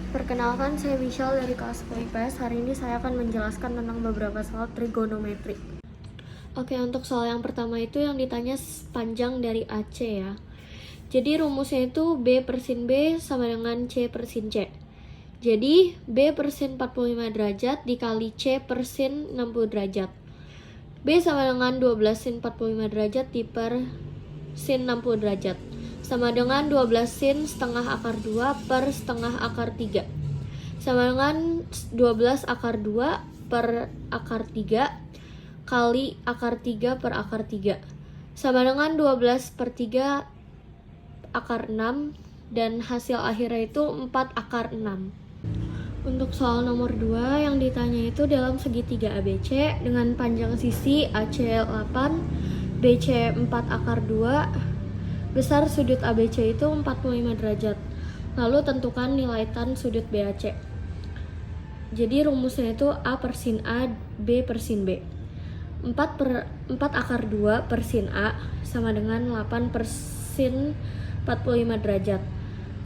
Perkenalkan, saya Michelle dari kelas 10 IPS. Hari ini saya akan menjelaskan tentang beberapa soal trigonometri. Oke, untuk soal yang pertama itu yang ditanya panjang dari AC ya. Jadi rumusnya itu B per sin B sama dengan C per sin C. Jadi B per sin 45 derajat dikali C per sin 60 derajat. B sama dengan 12 sin 45 derajat di per sin 60 derajat. Sama dengan 12 sin setengah akar 2 per setengah akar 3. Sama dengan 12 akar 2 per akar 3 kali akar 3 per akar 3. Sama dengan 12 per 3 akar 6, dan hasil akhirnya itu 4 akar 6. Untuk soal nomor 2 yang ditanya itu dalam segitiga ABC dengan panjang sisi AC 8, BC 4 akar 2, besar sudut ABC itu 45 derajat. Lalu tentukan nilai tan sudut BAC. Jadi rumusnya itu A per sin A, B per sin B. 4 akar 2 per sin A sama dengan 8 per sin 45 derajat.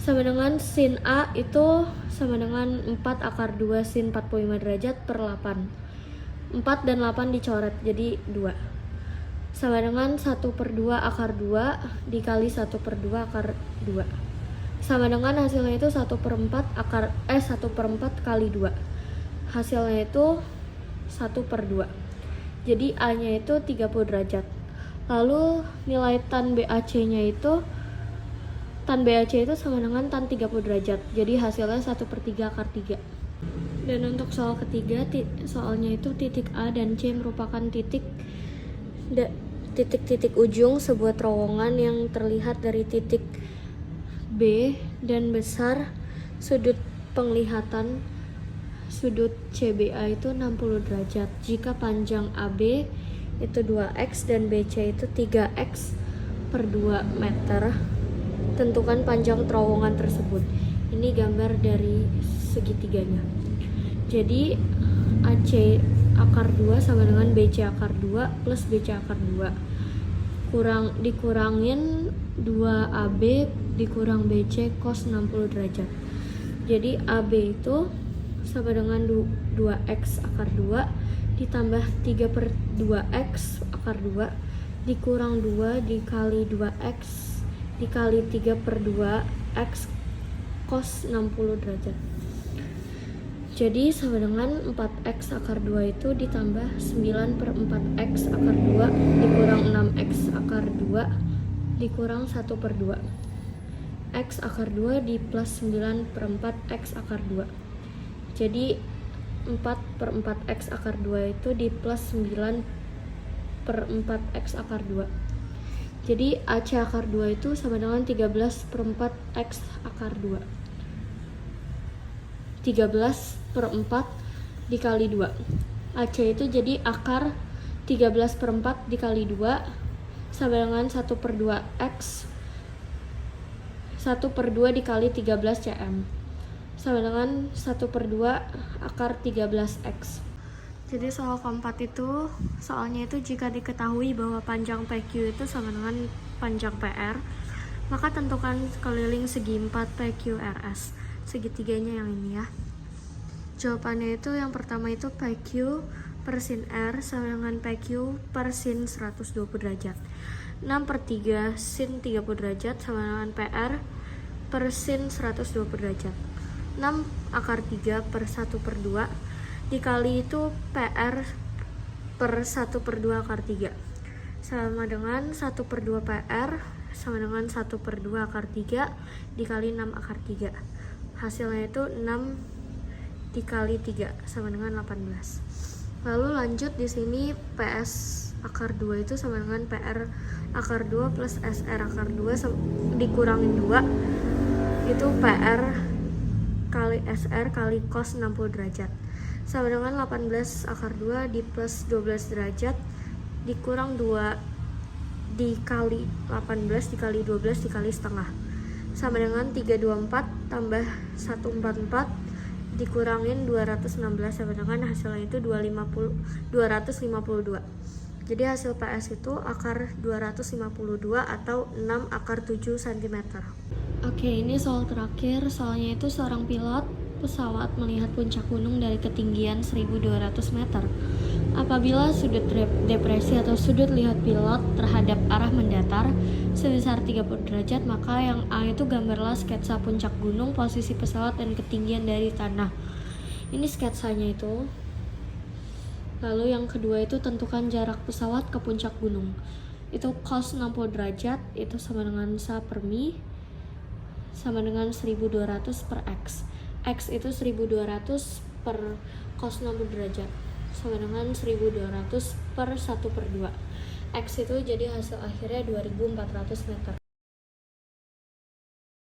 Sama dengan sin A itu sama dengan 4 akar 2 sin 45 derajat per 8. 4 dan 8 dicoret jadi 2. Sama dengan 1 per 2 akar 2 dikali 1 per 2 akar 2. Sama dengan hasilnya itu 1 per 4 kali 2. Hasilnya itu 1 per 2. Jadi A nya itu 30 derajat. Lalu nilai tan BAC-nya itu sama dengan tan 30 derajat. Jadi hasilnya 1 per 3 akar 3. Dan untuk soal ketiga, soalnya itu titik A dan C merupakan titik ujung sebuah terowongan yang terlihat dari titik B dan besar sudut penglihatan sudut CBA itu 60 derajat jika panjang AB itu 2x dan BC itu 3x per 2 meter. Tentukan panjang terowongan tersebut. Ini gambar dari segitiganya. Jadi AC akar 2 sama dengan BC akar 2 plus BC akar 2 dikurangin 2AB dikurang BC cos 60 derajat. Jadi AB itu sama dengan 2x akar 2 ditambah 3 per 2x akar 2 dikurang 2 dikali 2x dikali 3 per 2x cos 60 derajat. Jadi sama dengan 4x akar 2 itu ditambah 9 per 4x akar 2 dikurang 6x akar 2 dikurang 1 per 2. X akar 2 di plus 9 per 4x akar 2. Jadi 4 per 4x akar 2 itu di plus 9 per 4x akar 2. Jadi AC akar 2 itu sama dengan 13 per 4x akar 2. 13 per 4 dikali 2. AC itu jadi akar 13 per 4 dikali 2 sama dengan 1 per 2x 1 per 2 dikali 13 cm sama dengan 1 per 2 akar 13x. Jadi soal keempat itu, soalnya itu jika diketahui bahwa panjang PQ itu sama dengan panjang PR, maka tentukan keliling segi 4 PQRS, segitiganya yang ini ya. Jawabannya itu yang pertama itu PQ per sin R sama dengan PQ per sin 120 derajat. 6 per 3 sin 30 derajat sama dengan PR per sin 120 derajat. 6 akar 3 per 1 per 2 dikali itu PR per 1 per 2 akar 3 sama dengan 1 per 2 PR sama dengan 1 per 2 akar 3 dikali 6 akar 3. Hasilnya itu 6 dikali 3 sama dengan 18. Lalu lanjut di sini PS akar 2 itu sama dengan PR akar 2 plus SR akar 2 dikurangin 2 itu PR kali SR kali cos 60 derajat sama dengan 18 akar 2 di plus 12 derajat dikurang 2 dikali 18 dikali 12 dikali setengah sama dengan 324 tambah 144 dikurangin 216 sama dengan hasilnya itu 252. Jadi hasil PS itu akar 252 atau 6 akar 7 cm. Oke, ini soal terakhir. Soalnya itu seorang pilot pesawat melihat puncak gunung dari ketinggian 1.200 meter. Apabila sudut depresi atau sudut lihat pilot terhadap arah mendatar sebesar 30 derajat, maka yang A itu gambarlah sketsa puncak gunung, posisi pesawat, dan ketinggian dari tanah. Ini sketsanya itu. Lalu yang kedua itu tentukan jarak pesawat ke puncak gunung. Itu cos 60 derajat itu sama dengan sa per mi sama dengan 1.200 per X. X itu 1.200 per cos 60 derajat sama dengan 1.200 per 1/2. X itu jadi hasil akhirnya 2.400 meter.